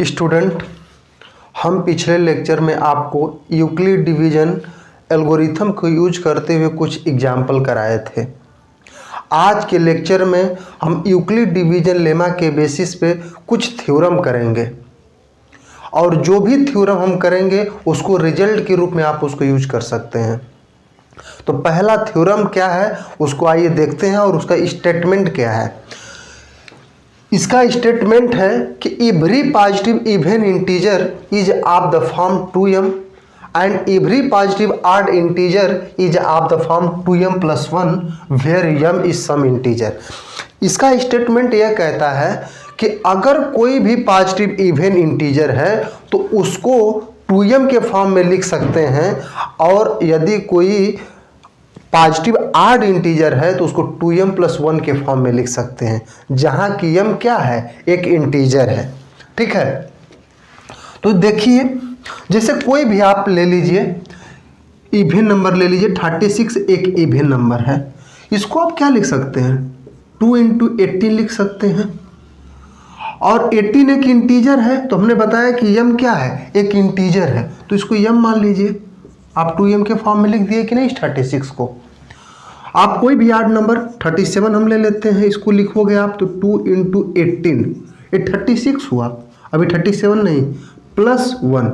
Student, हम पिछले lecture में आपको यूक्लिड डिवीजन एल्गोरिथम को यूज करते हुए कुछ एग्जाम्पल कराए थे। आज के लेक्चर में हम यूक्लिड डिवीजन लेमा के बेसिस पे कुछ थ्योरम करेंगे और जो भी थ्योरम हम करेंगे उसको रिजल्ट के रूप में आप उसको यूज कर सकते हैं। तो पहला थ्योरम क्या है उसको आइए देखते हैं और उसका स्टेटमेंट क्या है। इसका स्टेटमेंट है कि every positive even integer is of the form 2m and every positive odd integer is of the form 2m + 1 where m is some integer. इसका स्टेटमेंट यह कहता है कि अगर कोई भी पॉजिटिव इवन इंटीजर है तो उसको 2m के फॉर्म में लिख सकते हैं और यदि कोई पॉजिटिव ऑड इंटीजर है तो उसको 2m + 1 के फॉर्म में लिख सकते हैं, जहां कि m क्या है, एक इंटीजर है। ठीक है, तो देखिए जैसे कोई भी आप ले लीजिए इवन नंबर ले लीजिए, 36 एक इवन नंबर है, इसको आप क्या लिख सकते हैं, 2 × 18 लिख सकते हैं। और 18 एक इंटीजर है तो हमने बताया कि m क्या है, एक इंटीजर है, तो इसको m मान लीजिए। आप 2m के फॉर्म में लिख दिए कि नहीं 36 को। आप कोई भी ऑड नंबर 37 हम ले लेते हैं, इसको लिखोगे आप तो 2 × 18 ये 36 हुआ, अभी 37 नहीं +1,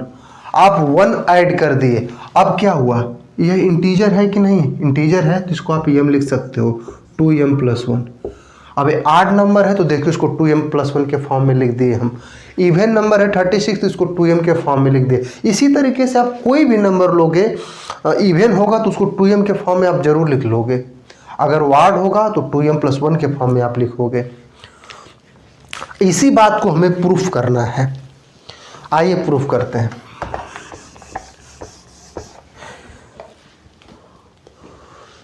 आप 1 ऐड कर दिए। अब क्या हुआ, यह इंटीजर है कि नहीं, इंटीजर है तो इसको आप m लिख सकते हो 2m + 1। अब ये ऑड नंबर है तो देखिए इसको 2m + 1 के फॉर्म में लिख दिए हम। इवन नंबर है 36 तो इसको 2m के फॉर्म में लिख दिए। इसी तरीके से आप कोई भी नंबर लोगे इवन होगा तो उसको 2m के फॉर्म में आप जरूर लिख लोगे, अगर ऑड होगा तो 2m + 1 के फॉर्म में आप लिखोगे। इसी बात को हमें प्रूफ करना है, आइए प्रूफ करते हैं।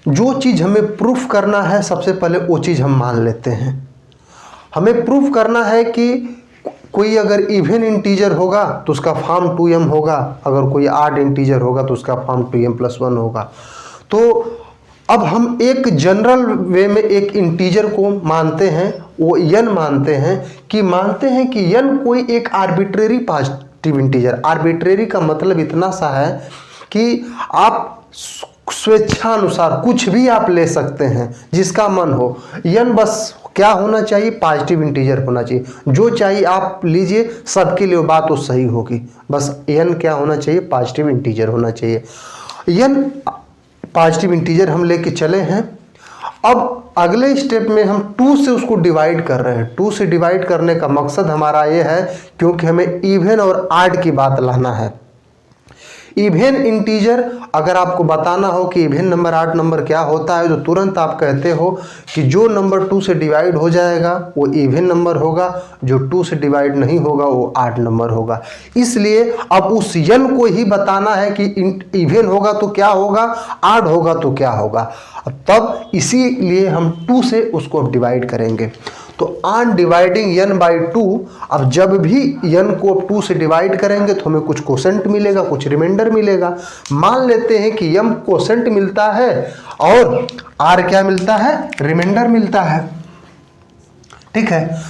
जो चीज़ हमें प्रूफ करना है सबसे पहले वो चीज़ हम मान लेते हैं। हमें प्रूफ करना है कि कोई अगर इवन इंटीजर होगा तो उसका फॉर्म 2m होगा, अगर कोई ऑड इंटीजर होगा तो उसका फॉर्म 2m + 1 होगा। तो अब हम एक जनरल वे में एक इंटीजर को मानते हैं, वो n मानते हैं कि n कोई एक आर्बिट्रेरी पॉजिटिव इंटीजर। आर्बिट्रेरी का मतलब इतना सा है कि आप स्वेच्छानुसार कुछ भी आप ले सकते हैं जिसका मन हो। n बस क्या होना चाहिए, पॉजिटिव इंटीजर होना चाहिए, जो चाहिए आप लीजिए, सबके लिए बात तो सही होगी। बस n क्या होना चाहिए, पॉजिटिव इंटीजर होना चाहिए। n पॉजिटिव इंटीजर हम लेके चले हैं। अब अगले स्टेप में हम 2 से उसको डिवाइड कर रहे हैं। 2 से डिवाइड करने का मकसद हमारा ये है क्योंकि हमें इवन और ऑड की बात लाना है। इवन इंटीजर अगर आपको बताना हो कि इवन नंबर ऑड नंबर क्या होता है तो तुरंत आप कहते हो कि जो नंबर 2 से डिवाइड हो जाएगा वो इवन नंबर होगा, जो 2 से डिवाइड नहीं होगा वो ऑड नंबर होगा। इसलिए अब उस n को ही बताना है कि इवन होगा तो क्या होगा, ऑड होगा तो क्या होगा। तब इसीलिए हम 2 से उसको डिवाइड करेंगे। तो ऑन डिवाइडिंग n by 2, अब जब भी n को 2 से डिवाइड करेंगे तो हमें कुछ कोसेंट मिलेगा, कुछ रिमाइंडर मिलेगा। मान लेते हैं कि m कोसेंट मिलता है और r क्या मिलता है, रिमाइंडर मिलता है। ठीक है,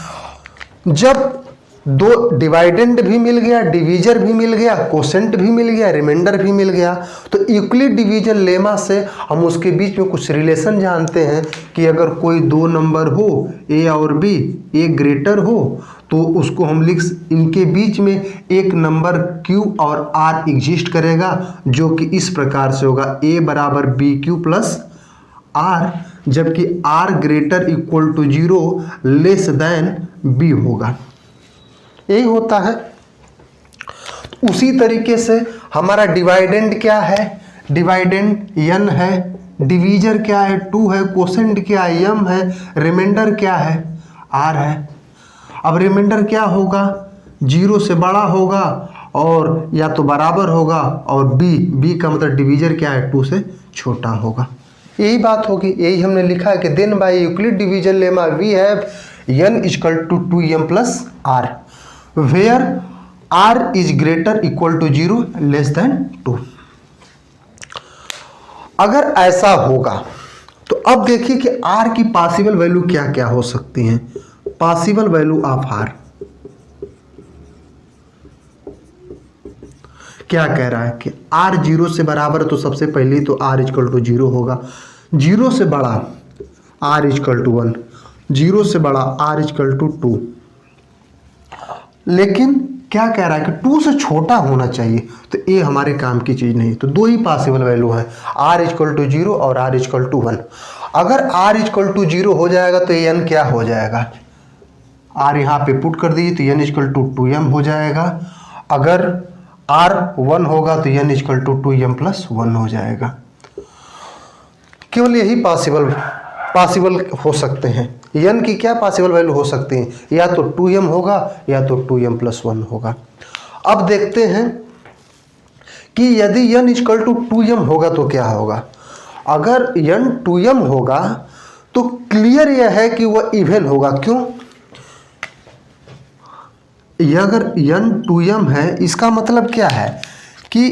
जब दो डिवाइडेंड भी मिल गया, डिवीजर भी मिल गया, कोसेंट भी मिल गया, रिमाइंडर भी मिल गया, तो यूक्लिड डिवीजन लेमा से हम उसके बीच में कुछ रिलेशन जानते हैं कि अगर कोई दो नंबर हो a और b, a ग्रेटर हो तो उसको हम इनके बीच में एक नंबर q और r एग्जिस्ट करेगा, जो कि इस प्रकार से होगा a = bq + r, जबकि r > 0 लेस दैन b होगा। यही होता है। उसी तरीके से हमारा डिवाइडेंड क्या है, डिवाइडेंड n है, डिवीजर क्या है, 2 है, कोसेंट क्या है, m है, रिमाइंडर क्या है, r है। अब रिमाइंडर क्या होगा, 0 से बड़ा होगा और या तो बराबर होगा, और b का मतलब डिवीजर क्या है, 2 से छोटा होगा। यही बात होगी, यही हमने लिखा है कि then by Euclid division lemma we have n = 2m + r where r is greater equal to 0 less than 2। अगर ऐसा होगा तो अब देखिए कि r की पॉसिबल वैल्यू क्या क्या हो सकती हैं। पॉसिबल वैल्यू ऑफ r, क्या कह रहा है कि r 0 से बराबर है, तो सबसे पहले तो r इक्वल टू 0 होगा। 0 से बड़ा r इक्वल टू 1, 0 से बड़ा r इक्वल टू 2। लेकिन क्या कह रहा है कि 2 से छोटा होना चाहिए, तो ये हमारे काम की चीज़ नहीं। तो दो ही पॉसिबल वैल्यू हैं, r इक्वल टू 0 और r इक्वल टू 1। अगर r इक्वल टू 0 हो जाएगा तो n क्या हो जाएगा, r यहाँ पे पुट कर दीजिए तो n इक्वल टू 2m हो जाएगा। अगर r 1 होगा तो n equal to 2m plus 1 हो जाएगा। केवल यही पॉसिबल हो सकते हैं। n की क्या पॉसिबल वैल्यू हो सकती है, या तो 2m होगा या तो 2m प्लस 1 होगा। अब देखते हैं कि यदि n इक्वल टू 2m होगा तो क्या होगा। अगर n 2m होगा तो क्लियर यह है कि वह इवन होगा। क्यों, यह अगर n 2m है, इसका मतलब क्या है कि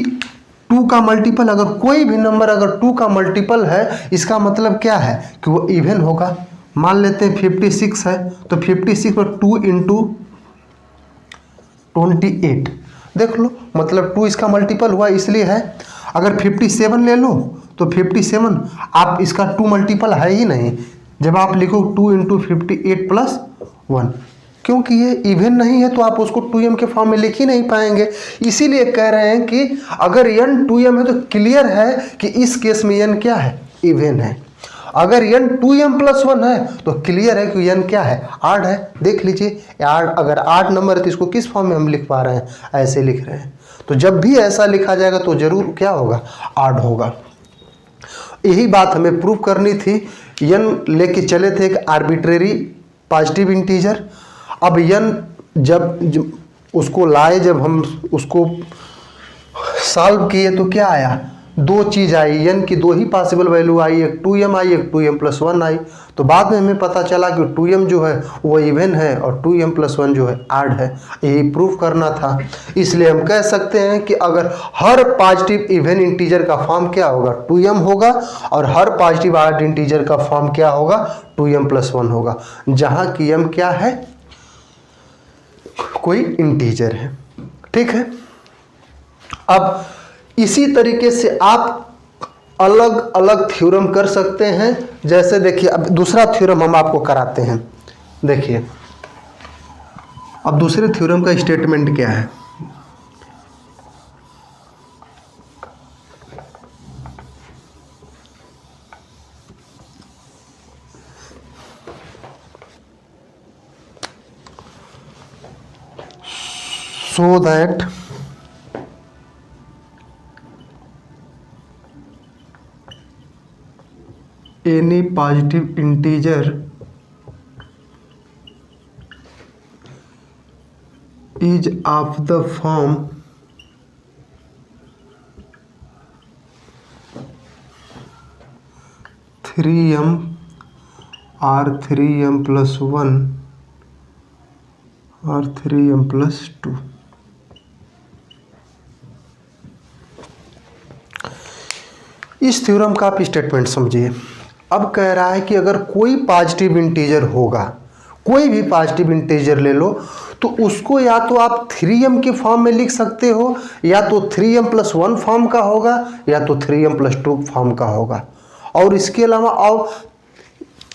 2 का मल्टीपल, अगर कोई भी नंबर अगर 2 का मल्टीपल है, इसका मतलब क्या है कि वो इवन होगा। मान लेते हैं 56 है, तो 56 पर 2 इंटू 28, देख लो, मतलब 2 इसका मल्टीपल हुआ इसलिए है। अगर 57 ले लो तो 57 आप इसका 2 मल्टीपल है ही नहीं, जब आप लिखो 2 इंटू 58 प्लस 1, क्योंकि ये इवन नहीं है तो आप उसको 2m के फॉर्म में लिख ही नहीं पाएंगे। इसीलिए कह रहे हैं कि अगर n 2m है तो क्लियर है कि इस केस में n क्या है, इवन है। अगर n 2m प्लस 1 है तो क्लियर है कि n क्या है, आड है। देख लीजिए आड, अगर 8 नंबर है तो इसको किस फॉर्म में हम लिख पा रहे हैं, ऐसे लिख रहे हैं। तो जब भी ऐसा लिखा जाएगा तो जरूर क्या होगा, आड होगा। यही बात हमें प्रूव करनी थी। n लेके चले थे एक आर्बिट्रेरी पॉजिटिव इंटीजर। अब n जब उसको लाए, जब हम उसको सॉल्व किए तो क्या आया, दो चीज़ आई, n की दो ही पॉसिबल वैल्यू आई, एक 2m आई, एक 2m प्लस 1 आई। तो बाद में हमें पता चला कि 2m जो है वो इवन है और 2m प्लस 1 जो है आड है। यही प्रूफ करना था। इसलिए हम कह सकते हैं कि अगर हर पॉजिटिव इवन इंटीजर का फॉर्म क्या होगा, 2m होगा, और हर पॉजिटिव आड इंटीजर का फॉर्म क्या होगा, 2m प्लस 1 होगा, जहाँ की m क्या है, कोई इंटीजर है। ठीक है। अब इसी तरीके से आप अलग अलग थ्योरम कर सकते हैं। जैसे देखिए, अब दूसरा थ्योरम हम आपको कराते हैं। देखिए अब दूसरे थ्योरम का स्टेटमेंट क्या है। so that any positive integer is of the form 3m or 3m plus 1 or 3m plus 2। इस थ्योरम का आप स्टेटमेंट समझिए। अब कह रहा है कि अगर कोई पॉजिटिव इंटीजर होगा, कोई भी पॉजिटिव इंटीजर ले लो, तो उसको या तो आप 3m के फॉर्म में लिख सकते हो, या तो 3m प्लस 1 फॉर्म का होगा, या तो 3m प्लस 2 फॉर्म का होगा। और इसके अलावा और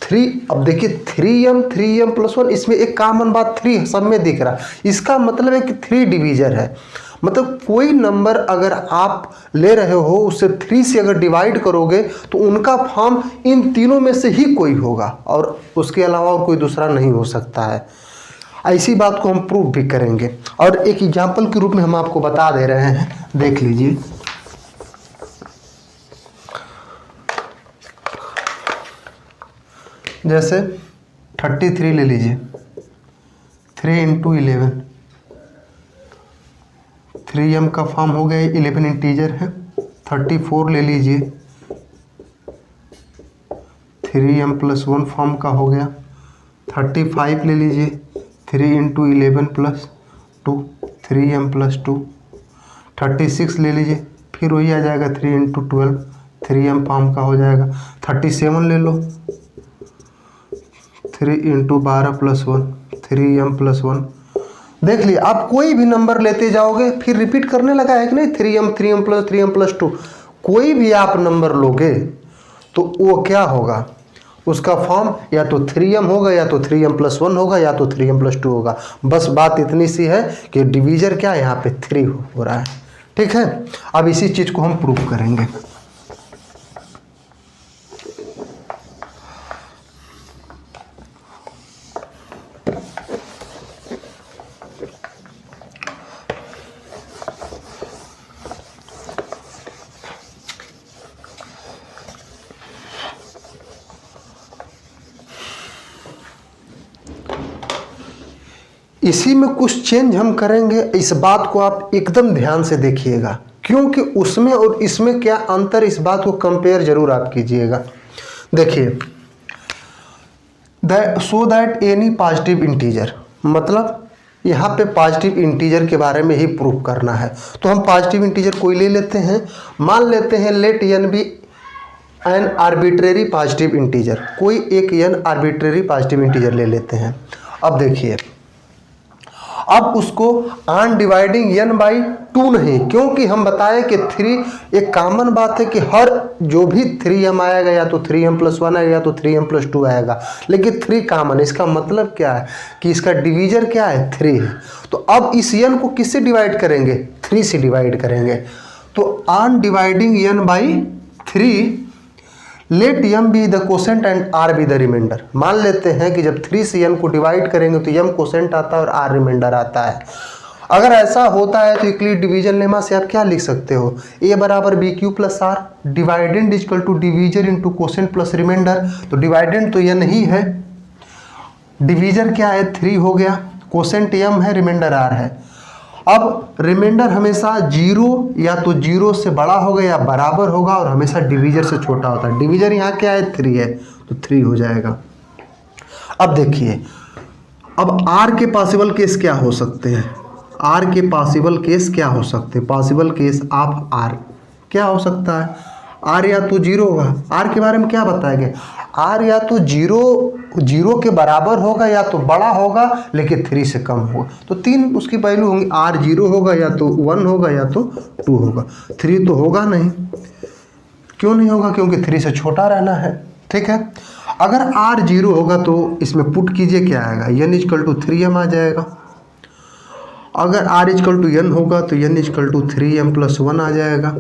3, अब देखिए 3m प्लस 1, इसमें एक कॉमन बात 3 सब में दिख रहा है। इसका मतलब है कि 3 डिवीजर है। मतलब कोई नंबर अगर आप ले रहे हो, उससे 3 से अगर डिवाइड करोगे तो उनका फॉर्म इन तीनों में से ही कोई होगा, और उसके अलावा और कोई दूसरा नहीं हो सकता है। ऐसी बात को हम प्रूव भी करेंगे, और एक एग्जाम्पल के रूप में हम आपको बता दे रहे हैं। देख लीजिए, जैसे 33 ले लीजिए, 3 इंटू 11, 3m का फॉर्म हो गया, 11 इंटीजर है। 34 ले लीजिए, 3m प्लस 1 फॉर्म का हो गया। 35 ले लीजिए, 3 इंटू 11 प्लस 2, 3m प्लस 2। 36 ले लीजिए, फिर वही आ जाएगा 3 इंटू 12, 3m फॉर्म का हो जाएगा। 37 ले लो, 3 इंटू 12 प्लस 1, 3m प्लस 1। देख लिए, आप कोई भी नंबर लेते जाओगे फिर रिपीट करने लगा है कि नहीं, 3m+3m+2 कोई भी आप नंबर लोगे तो वो क्या होगा, उसका फॉर्म या तो 3m होगा या तो 3m+1 होगा या तो 3m+2 होगा। बस बात इतनी सी है कि डिवीजर क्या है, यहाँ पे 3 हो रहा है। ठीक है, अब इसी चीज को हम प्रूव करेंगे। इसी में कुछ चेंज हम करेंगे, इस बात को आप एकदम ध्यान से देखिएगा, क्योंकि उसमें और इसमें क्या अंतर, इस बात को कंपेयर जरूर आप कीजिएगा। देखिए, so that any positive integer, मतलब यहाँ पे पॉजिटिव इंटीजर के बारे में ही प्रूफ करना है। तो हम पॉजिटिव इंटीजर कोई ले लेते हैं, मान लेते हैं let n be an arbitrary positive integer, कोई एक n आर्बिट्रेरी पॉजिटिव इंटीजर ले लेते हैं। अब देखिए, अब उसको ऑन डिवाइडिंग n/2 नहीं, क्योंकि हम बताए कि 3 एक कॉमन बात है कि हर जो भी 3m आएगा या तो 3m+1 आएगा या तो 3m+2 आएगा, लेकिन 3 कॉमन, इसका मतलब क्या है कि इसका डिवीजर क्या है, 3 है। तो अब इस n को किससे डिवाइड करेंगे, 3 से डिवाइड करेंगे। तो on dividing n/3 let m be the quotient and r be the remainder. मान लेते हैं कि जब 3 से n को डिवाइड करेंगे तो m कोसेंट आता है और r रिमाइंडर आता है। अगर ऐसा होता है तो यूक्लिड डिवीजन लेमा से आप क्या लिख सकते हो, a बराबर bq+r, dividend equal to divisor into quotient plus remainder. तो डिवाइडेंड तो n ही है, डिवीजर क्या है, 3 हो गया, कोसेंट m है, रिमाइंडर r है। अब रिमाइंडर हमेशा 0 या तो 0 से बड़ा होगा या बराबर होगा और हमेशा डिवीजर से छोटा होता है। डिवीजर यहाँ क्या है, 3 है, तो 3 हो जाएगा। अब देखिए, अब r के पॉसिबल केस क्या हो सकते हैं, r के पॉसिबल केस क्या हो सकते हैं, पॉसिबल केस ऑफ r क्या हो सकता है, r या तो 0 होगा, r के बारे में क्या बताया गया, r या तो 0 के बराबर होगा या तो बड़ा होगा लेकिन 3 से कम होगा। तो 3 उसकी वैल्यू होंगी, r 0 होगा या तो 1 होगा या तो 2 होगा, 3 तो होगा नहीं। क्यों नहीं होगा, क्योंकि 3 से छोटा रहना है। ठीक है, अगर r 0 होगा तो इसमें पुट कीजिए क्या आएगा, n = 3m आ जाएगा। अगर r = n होगा तो n = 3m+1 आ जाएगा।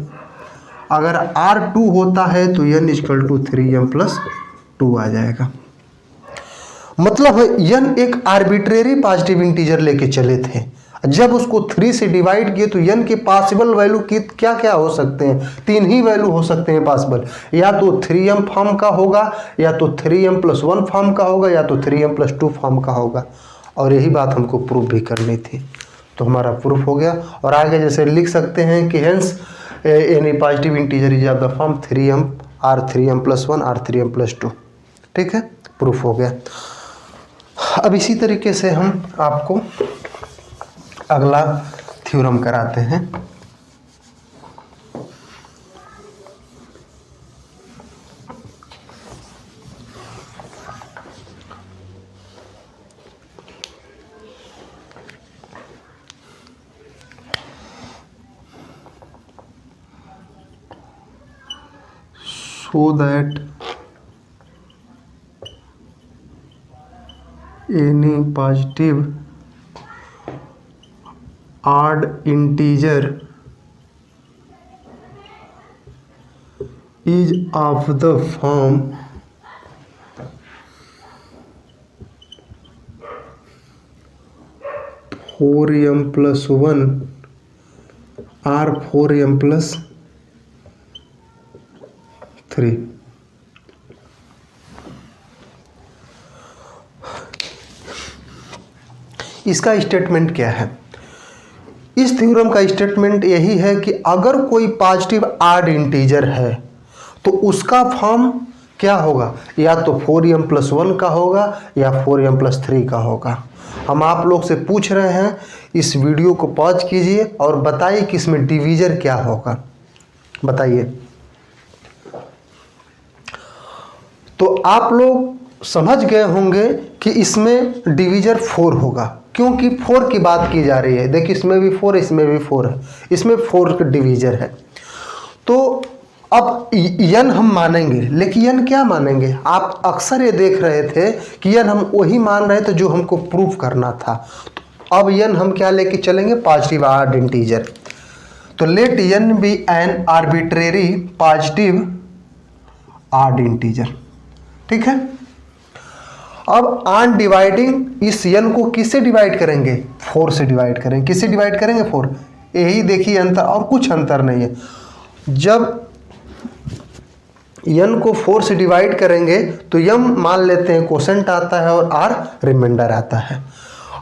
अगर r 2 होता है तो n = 3m+2 आ जाएगा। मतलब n एक आर्बिट्रेरी पॉजिटिव इंटीजर लेके चले थे, जब उसको 3 से डिवाइड किए तो n के पॉसिबल वैल्यू की क्या क्या हो सकते हैं, 3 ही वैल्यू हो सकते हैं पॉसिबल, या तो 3m फॉर्म का होगा या तो 3m+1 फॉर्म का होगा या तो 3m+2 फॉर्म का होगा। और यही बात हमको प्रूफ भी करनी थी, तो हमारा प्रूफ हो गया। और आगे जैसे लिख सकते हैं कि hence any positive integer is of the form 3m r 3m+1 r 3m+2। ठीक है, प्रूफ हो गया। अब इसी तरीके से हम आपको अगला थ्योरम कराते हैं। So that any positive odd integer is of the form 4m+1 or 4m+3। इसका स्टेटमेंट क्या है, इस थ्योरम का स्टेटमेंट यही है कि अगर कोई पॉजिटिव ऑड इंटीजर है तो उसका फॉर्म क्या होगा, या तो 4m+1 का होगा या 4m+3 का होगा। हम आप लोग से पूछ रहे हैं, इस वीडियो को पॉज कीजिए और बताइए कि इसमें डिवीजर क्या होगा, बताइए। तो आप लोग समझ गए होंगे कि इसमें डिवीजर 4 होगा। क्योंकि 4 की बात की जा रही है। देखिए इसमें भी 4 इसमें भी 4 है, इसमें 4 का डिवीजर है। तो अब n हम मानेंगे, लेकिन n क्या मानेंगे? आप अक्सर ये देख रहे थे कि n हम वही मान रहे थे जो हमको प्रूफ करना था। तो अब n हम क्या लेके चलेंगे? Positive odd integer. तो let n be an arbitrary positive odd integer. ठीक है। अब ऑन डिवाइडिंग इस n को किससे डिवाइड करेंगे? 4 से डिवाइड करेंगे। किससे डिवाइड करेंगे? 4। यही देखिए अंतर, और कुछ अंतर नहीं है। जब n को 4 से डिवाइड करेंगे तो m मान लेते हैं कोसेंट आता है और r रिमाइंडर आता है।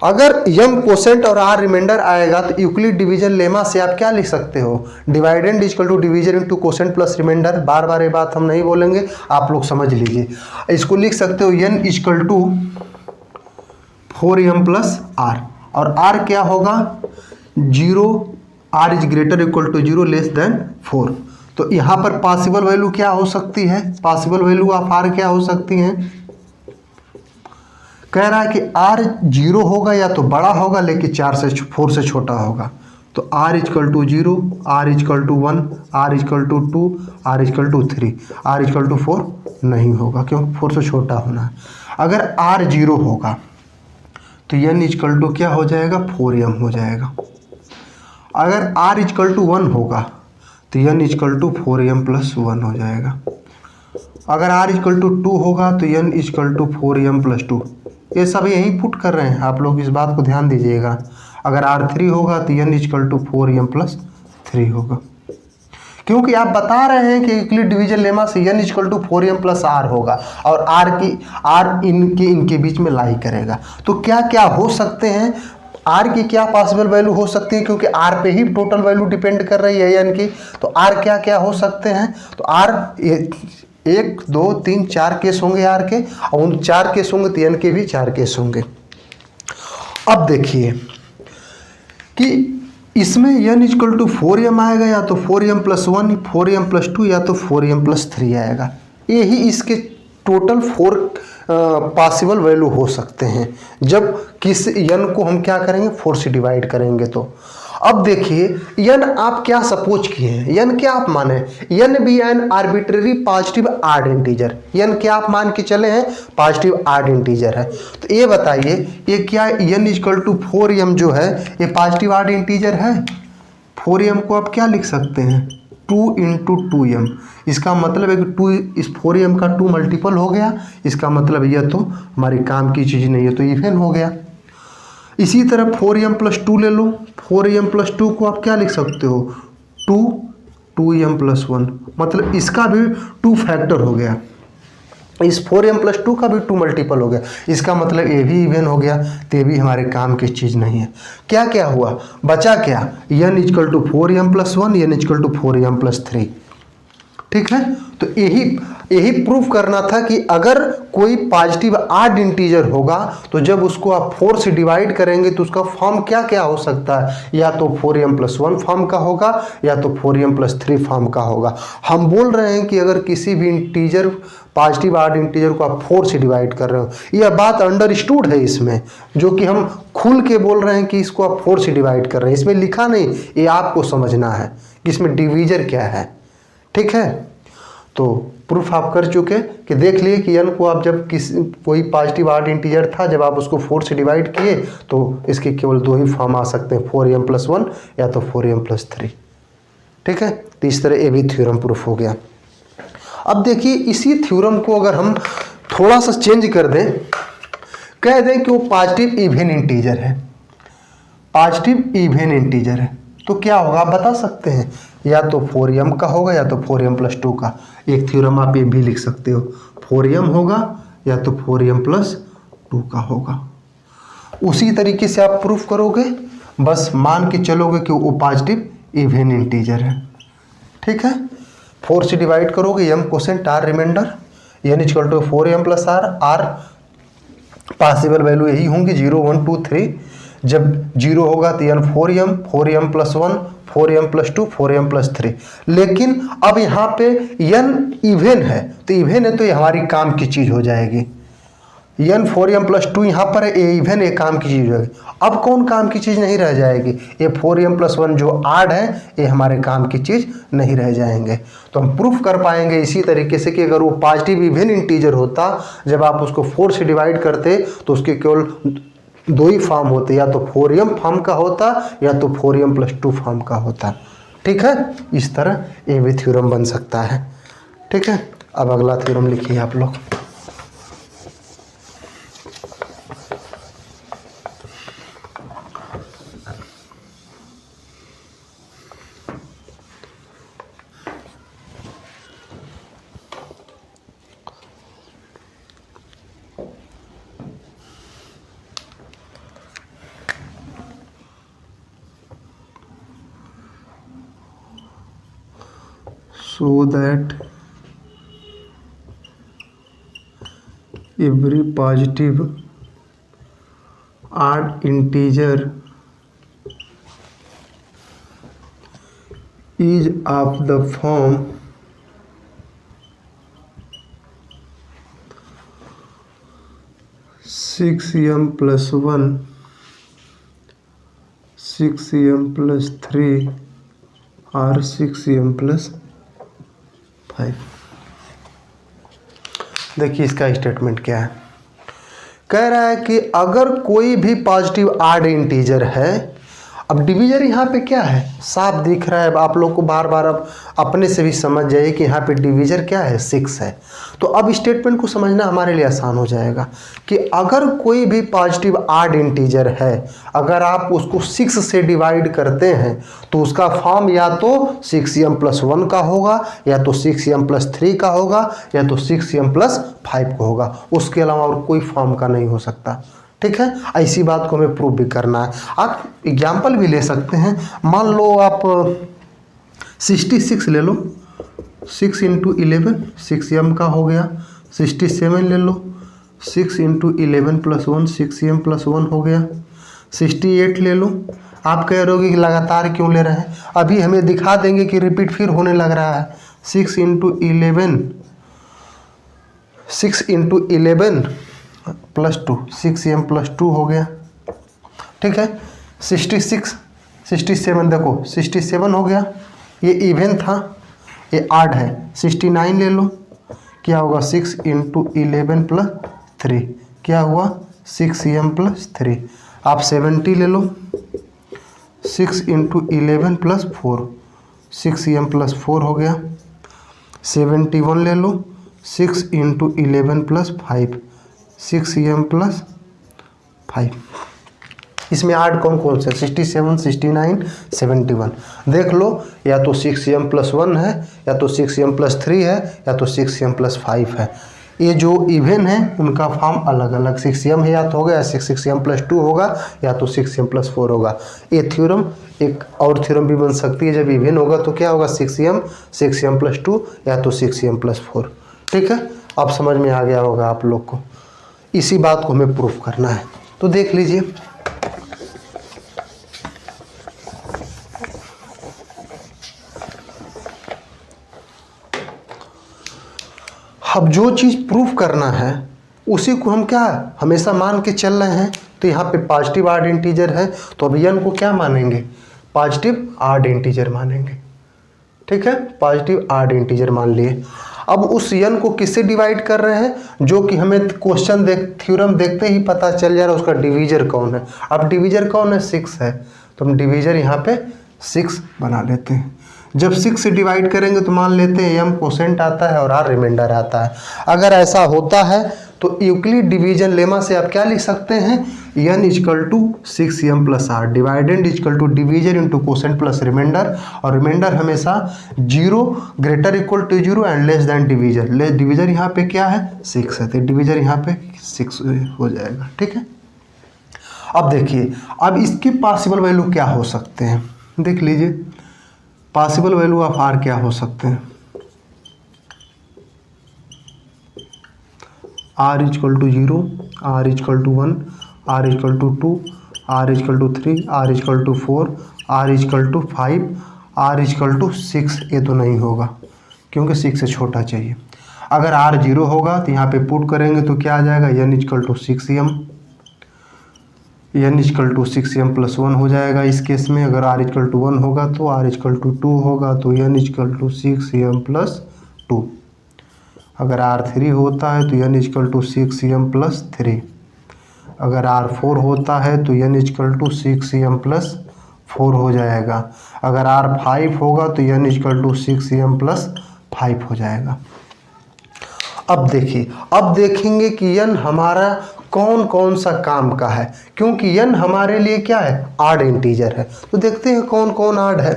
अगर m कोसेंट और r रिमाइंडर आएगा तो यूक्लिड डिवीजन लेमा से आप क्या लिख सकते हो? Dividend equal to division into quotient plus remainder. बार बार ये बात हम नहीं बोलेंगे, आप लोग समझ लीजिए। इसको लिख सकते हो n equal to 4m plus r, और r क्या होगा? 0, r is greater equal to 0 less than 4। तो यहाँ पर पॉसिबल वैल्यू क्या हो सकती है? पॉसिबल वैल्यू ऑफ r क्या हो सकती है? कह रहा है कि r 0 होगा या तो बड़ा होगा, लेकिन 4 से छोटा होगा। तो r equal to 0, r equal to 1, r equal to 2, r equal to 3, r equal to 4 नहीं होगा, क्योंकि 4 से छोटा होना है। अगर r 0 होगा तो n इक्वल टू क्या हो जाएगा? 4m हो जाएगा। अगर r इक्वल टू 1 होगा तो n equal to 4m plus 1 हो जाएगा। अगर r इक्वल टू 2 होगा तो n equal to 4m plus 2। ये सब यही पुट कर रहे हैं, आप लोग इस बात को ध्यान दीजिएगा। अगर r3 होगा तो n equal to 4m plus 3 होगा, क्योंकि आप बता रहे हैं कि यूक्लिड डिवीजन लेमा से n equal to 4m plus r होगा, और r इनके बीच में लाई करेगा। तो क्या क्या हो सकते हैं? r की क्या पॉसिबल वैल्यू हो सकती है? क्योंकि r पे ही टोटल वैल्यू डिपेंड कर रही है n की। तो r क्या क्या हो सकते हैं? तो r 1 2 3 4 केस होंगे r के, और उन 4 केस होंगे तो n के भी 4 केस होंगे। अब देखिए कि इसमें n इक्वल टू 4m आएगा, या तो 4m प्लस 1, 4m प्लस 2, या तो 4m प्लस 3 आएगा। यही इसके टोटल 4 पॉसिबल वैल्यू हो सकते हैं जब किस n को हम क्या करेंगे? 4 से डिवाइड करेंगे। तो अब देखिए n आप क्या सपोज किए हैं? n क्या आप माने? n be an arbitrary positive odd integer. n क्या आप मान के चले हैं? पॉजिटिव ऑड इंटीजर है। तो ये बताइए, ये क्या n इक्वल टू 4m जो है ये पॉजिटिव ऑड इंटीजर है? 4m को आप क्या लिख सकते हैं? 2 इंटू 2m। इसका मतलब है कि 2 इस 4m का 2 मल्टीपल हो गया। इसका मतलब यह तो हमारी काम की चीज़ नहीं है, तो इवन हो गया। इसी तरह 4m प्लस 2 ले लो। 4m प्लस 2 को आप क्या लिख सकते हो? 2m प्लस 1, मतलब इसका भी 2 फैक्टर हो गया। इस 4m प्लस 2 का भी 2 मल्टीपल हो गया। इसका मतलब ये भी इवन हो गया, तो ये भी हमारे काम की चीज़ नहीं है। क्या क्या हुआ? बचा क्या? n equal to 4m plus 1, n equal to 4m plus 3। ठीक है। तो यही प्रूफ करना था कि अगर कोई पॉजिटिव ऑड इंटीजर होगा तो जब उसको आप 4 से डिवाइड करेंगे तो उसका फॉर्म क्या क्या हो सकता है? या तो 4m प्लस 1 फॉर्म का होगा, या तो 4m प्लस 3 फॉर्म का होगा। हम बोल रहे हैं कि अगर किसी भी इंटीजर पॉजिटिव ऑड इंटीजर को आप 4 से डिवाइड कर रहे हो, यह बात अंडरस्टूड है इसमें, जो कि हम खुल के बोल रहे हैं कि इसको आप 4 से डिवाइड कर रहे हैं। इसमें लिखा नहीं, ये आपको समझना है कि इसमें डिवीजर क्या है। ठीक है। तो प्रूफ आप कर चुके कि देख लिए कि n को आप जब कोई पॉजिटिव ऑड इंटीजर था, जब आप उसको 4 से डिवाइड किए तो इसके केवल 2 ही फॉर्म आ सकते हैं, 4m प्लस 1 या तो 4m प्लस 3। ठीक है। तो इस तरह ये भी थ्योरम प्रूफ हो गया। अब देखिए इसी थ्योरम को अगर हम थोड़ा सा चेंज कर दें, कह दें कि वो पॉजिटिव इवन इंटीजर है, पॉजिटिव इवन इंटीजर है, तो क्या होगा आप बता सकते हैं? या तो 4m का होगा, या तो 4m प्लस 2 का। एक थ्योरम आप ये भी लिख सकते हो, 4m होगा या तो 4m प्लस 2 का होगा। उसी तरीके से आप प्रूफ करोगे, बस मान के चलोगे कि वो पॉजिटिव इवन इंटीजर है। ठीक है। 4 से डिवाइड करोगे, m quotient r remainder, n equal to 4m plus r possible value यही होंगी 0 1 2 3। जब 0 होगा तो n 4m plus 1, 4m plus 2, 4m plus 3। लेकिन अब यहाँ पे n इवन है, तो इवन है तो ये हमारी काम की चीज़ हो जाएगी। n 4m+2 यहाँ पर है, ये इवन एक काम की चीज़ है। अब कौन काम की चीज़ नहीं रह जाएगी, ये 4m+1 जो आड है ये हमारे काम की चीज़ नहीं रह जाएंगे। तो हम प्रूफ कर पाएंगे इसी तरीके से कि अगर वो पॉजिटिव इवन इंटीजर होता, जब आप उसको 4 से डिवाइड करते तो उसके केवल दो ही फॉर्म होते, या तो 4m फॉर्म का होता या तो 4m+2 फॉर्म का होता। ठीक है, इस तरह ये भी थ्योरम बन सकता है। ठीक है, अब अगला थ्योरम लिखिए आप लोग। So that every positive odd integer is of the form 6m+1, 6m+3 और 6m+5। देखिए इसका स्टेटमेंट क्या है। कह रहा है कि अगर कोई भी पॉजिटिव आड इंटीजर है, अब डिवीजर यहाँ पे क्या है, साफ दिख रहा है। अब आप लोग को बार बार अब अपने से भी समझ जाइए कि यहाँ पे डिवीजर क्या है, 6 है। तो अब स्टेटमेंट को समझना हमारे लिए आसान हो जाएगा कि अगर कोई भी पॉजिटिव आड इंटीजर है, अगर आप उसको 6 से डिवाइड करते हैं तो उसका फॉर्म या तो 6m+1 का होगा, या तो 6m+3 का होगा, या तो 6m+5 का होगा। उसके अलावा और कोई फॉर्म का नहीं हो सकता। ठीक है, ऐसी बात को हमें प्रूव भी करना है। आप एग्जाम्पल भी ले सकते हैं। मान लो आप 66 ले लो, 6 × 11 6m का हो गया। 67 ले लो, 6 × 11 + 1 6m+1 हो गया। 68 ले लो। आप कह रहे हो कि लगातार क्यों ले रहे हैं, अभी हमें दिखा देंगे कि रिपीट फिर होने लग रहा है। 6 × 11 + 2 6m+2 हो गया। ठीक है, 67 देखो 67 हो गया, ये इवन था, ये आड है। 69 ले लो, क्या होगा 6 × 11 + 3 क्या हुआ 6m+3। आप 70 ले लो, 6 × 11 + 4 6m+4 हो गया। 71 ले लो, 6 × 11 + 5 6m+5। इसमें आड कौन कौन से, 67 69 71। देख लो, या तो 6m+1 है, या तो 6m+3 है, या तो 6m+5 है। ये जो इवन है उनका फॉर्म अलग अलग, 6m है या तो होगा, या 6m+2 होगा, या तो 6m+4 होगा। ये थ्योरम एक और थ्योरम भी बन सकती है, जब इवन होगा तो क्या होगा 6m 6m+2 या तो 6m+4। ठीक है, अब समझ में आ गया होगा आप लोग को। इसी बात को हमें प्रूफ करना है, तो देख लीजिए। अब जो चीज़ प्रूफ करना है उसी को हम क्या हमेशा मान के चल रहे हैं। तो यहाँ पे पॉजिटिव आड इंटीजर है, तो अब n को क्या मानेंगे, पॉजिटिव आड इंटीजर मानेंगे। ठीक है, पॉजिटिव आड इंटीजर मान लिए। अब उस n को किससे डिवाइड कर रहे हैं, जो कि हमें क्वेश्चन थ्योरम देखते ही पता चल जा रहा है उसका डिवीजर कौन है। अब डिवीजर कौन है, 6 है, तो हम डिवीजर यहाँ पे 6 बना लेते हैं। जब 6 से डिवाइड करेंगे तो मान लेते हैं m कोसेंट आता है और r रिमाइंडर आता है। अगर ऐसा होता है तो यूक्लिड डिवीजन लेमा से आप क्या लिख सकते हैं, n = 6m+r, dividend = divisor into quotient plus remainder, और रिमाइंडर हमेशा 0 > 0 and less than divisor. Divisor यहाँ पे क्या है 6 है, तो डिवीजर यहाँ पे 6 हो जाएगा। ठीक है, अब देखिए, अब इसकी पॉसिबल वैल्यू क्या हो सकते हैं, देख लीजिए। पॉसिबल वैल्यू ऑफ r क्या हो सकते हैं, r = 0, r = 1, r = 2, r = 3, r = 4, r = 5, r = 6। ये तो नहीं होगा क्योंकि 6 से छोटा चाहिए। अगर r 0 होगा तो यहाँ पे पुट करेंगे तो क्या आ जाएगा, n equal to 6m, n equal to 6m plus 1 हो जाएगा। इस केस में अगर r इक्वल टू 1 होगा तो r इक्वल टू 2 होगा तो n equal to 6m plus 2। अगर r 3 होता है तो n equal to 6m plus 3। अगर r 4 होता है तो n equal to 6m plus 4 हो जाएगा। अगर r 5 होगा तो n equal to 6m plus 5 हो जाएगा। अब देखिए, अब देखेंगे कि n हमारा कौन कौन सा काम का है, क्योंकि n हमारे लिए क्या है, आड इंटीजर है। तो देखते हैं कौन कौन आड है।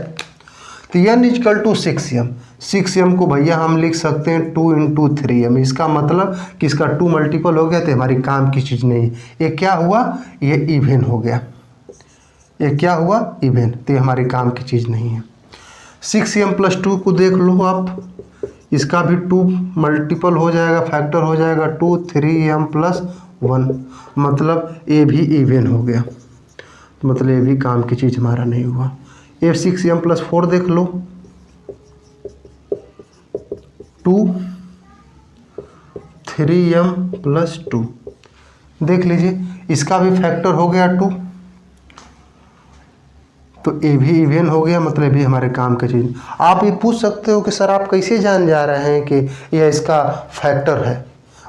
तो n इक्वल टू 6m को भैया हम लिख सकते हैं 2 इंटू 3m। इसका मतलब कि इसका 2 मल्टीपल हो गया तो हमारी काम की चीज़ नहीं। ये क्या हुआ, ये इवन हो गया। ये क्या हुआ, इवन। तो ये हमारी काम की चीज़ नहीं है। 6m प्लस 2 को देख लो आप, इसका भी 2 मल्टीपल हो जाएगा, फैक्टर हो जाएगा 2, 3m प्लस 1, मतलब ये भी इवन हो गया। मतलब ये भी काम की चीज़ हमारा नहीं हुआ। ये 6m प्लस 4 देख लो, 2, 3m प्लस 2 देख लीजिए, इसका भी फैक्टर हो गया 2, तो ये भी इवन हो गया। मतलब ये भी हमारे काम की चीज़। आप ये पूछ सकते हो कि सर आप कैसे जान जा रहे हैं कि यह इसका फैक्टर है।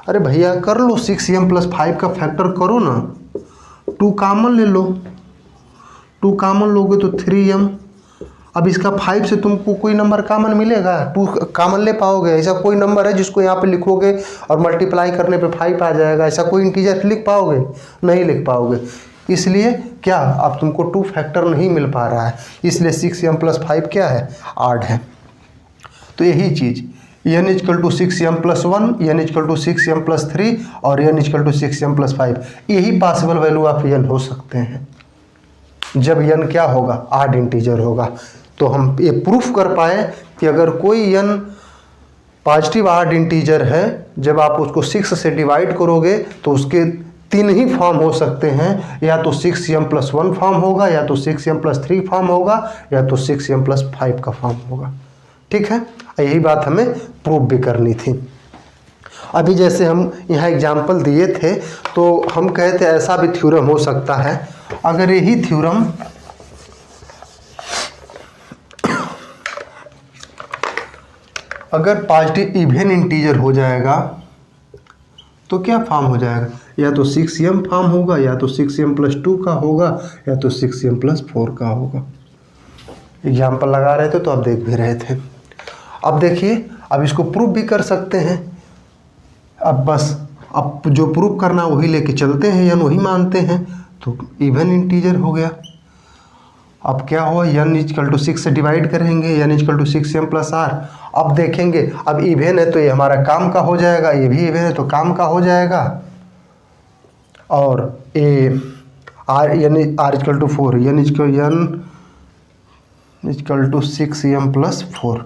अरे भैया कर लो, 6m प्लस 5 का फैक्टर करो ना, 2 कॉमन ले लो, 2 कॉमन लोगे तो 3m। अब इसका 5 से तुमको कोई नंबर कॉमन मिलेगा, 2 कॉमन ले पाओगे? ऐसा कोई नंबर है जिसको यहाँ पे लिखोगे और मल्टीप्लाई करने पे 5 आ जाएगा? ऐसा कोई इंटीजर लिख पाओगे? नहीं लिख पाओगे। इसलिए क्या, अब तुमको 2 फैक्टर नहीं मिल पा रहा है, इसलिए 6m प्लस 5 क्या है, आड है। तो यही चीज़ n equal to 6m plus 1, n equal to 6m plus 3 और n equal to 6m plus 5, यही पॉसिबल वैल्यू ऑफ n हो सकते हैं जब n क्या होगा, आड इंटीजर होगा। तो हम ये प्रूफ कर पाए कि अगर कोई n पॉजिटिव आड इंटीजर है, जब आप उसको 6 से डिवाइड करोगे तो उसके 3 ही फॉर्म हो सकते हैं, या तो 6m प्लस 1 फॉर्म होगा, या तो 6m प्लस 3 फॉर्म होगा, या तो 6m प्लस 5 का फॉर्म होगा। ठीक है, यही बात हमें प्रूफ भी करनी थी। अभी जैसे हम यहाँ एग्जाम्पल दिए थे तो हम कहे थे ऐसा भी थ्योरम हो सकता है। अगर यही थ्योरम अगर पॉजिटिव इवन इंटीजर हो जाएगा तो क्या फॉर्म हो जाएगा, या तो 6m फॉर्म होगा, या तो 6m प्लस 2 का होगा, या तो 6m प्लस 4 का होगा। एग्जाम्पल लगा रहे थे तो आप देख भी रहे थे। अब देखिए, अब इसको प्रूफ भी कर सकते हैं। अब बस अब जो प्रूफ करना वही लेके चलते हैं, या वही मानते हैं, तो इवन इंटीजर हो गया। अब क्या हुआ, n इक्वल टू 6 से डिवाइड करेंगे, n equal to 6m plus r। अब देखेंगे, अब इवन है तो ये हमारा काम का हो जाएगा, ये भी इवन है तो काम का हो जाएगा। और ये r equal to 4, n equal to 6m plus 4,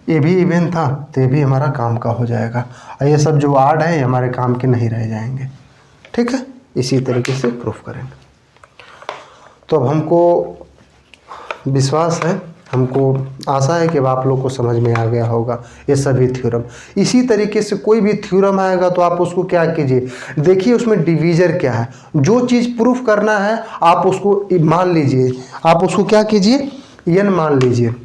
ये भी इवन था तो ये भी हमारा काम का हो जाएगा। और ये सब जो आड है ये हमारे काम के नहीं रह जाएंगे। ठीक है, इसी तरीके से प्रूफ करेंगे। तो अब हमको विश्वास है, हमको आशा है कि अब आप लोग को समझ में आ गया होगा ये सभी थ्योरम। इसी तरीके से कोई भी थ्योरम आएगा तो आप उसको क्या कीजिए, देखिए उसमें डिवीजर क्या है। जो चीज़ प्रूफ करना है आप उसको मान लीजिए, आप उसको क्या कीजिए, n मान लीजिए।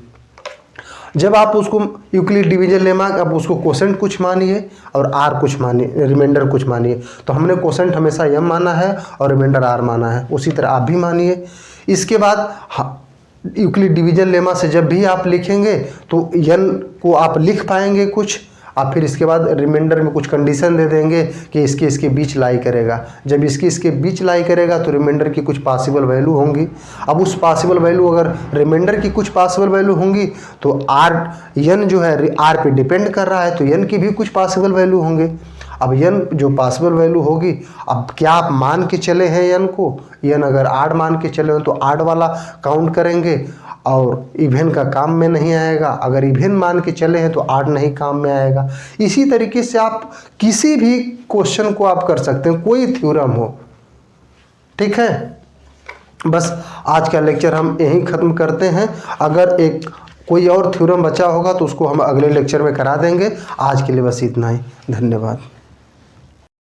जब आप उसको यूक्लिड डिवीजन लेमा, अब उसको कोसेंट कुछ मानिए और r कुछ मानिए, रिमाइंडर कुछ मानिए। तो हमने कोसेंट हमेशा m माना है और रिमाइंडर r माना है, उसी तरह आप भी मानिए। इसके बाद यूक्लिड डिवीजन लेमा से जब भी आप लिखेंगे तो n को आप लिख पाएंगे कुछ, आप फिर इसके बाद रिमाइंडर में कुछ कंडीशन दे देंगे कि इसके बीच लाई करेगा। जब इसके बीच लाई करेगा तो रिमाइंडर की कुछ पॉसिबल वैल्यू होंगी। अब उस पॉसिबल वैल्यू, अगर रिमाइंडर की कुछ पॉसिबल वैल्यू होंगी तो n जो है r पे डिपेंड कर रहा है, तो n की भी कुछ पॉसिबल वैल्यू होंगे। अब n जो पॉसिबल वैल्यू होगी, अब क्या आप मान के चले हैं n को, n अगर आड मान के चले हो तो आड वाला काउंट करेंगे और इवन का काम में नहीं आएगा। अगर इवन मान के चले हैं तो आड नहीं काम में आएगा। इसी तरीके से आप किसी भी क्वेश्चन को आप कर सकते हैं, कोई थ्योरम हो। ठीक है, बस आज का लेक्चर हम यहीं ख़त्म करते हैं। अगर एक कोई और थ्योरम बचा होगा तो उसको हम अगले लेक्चर में करा देंगे। आज के लिए बस इतना ही, धन्यवाद।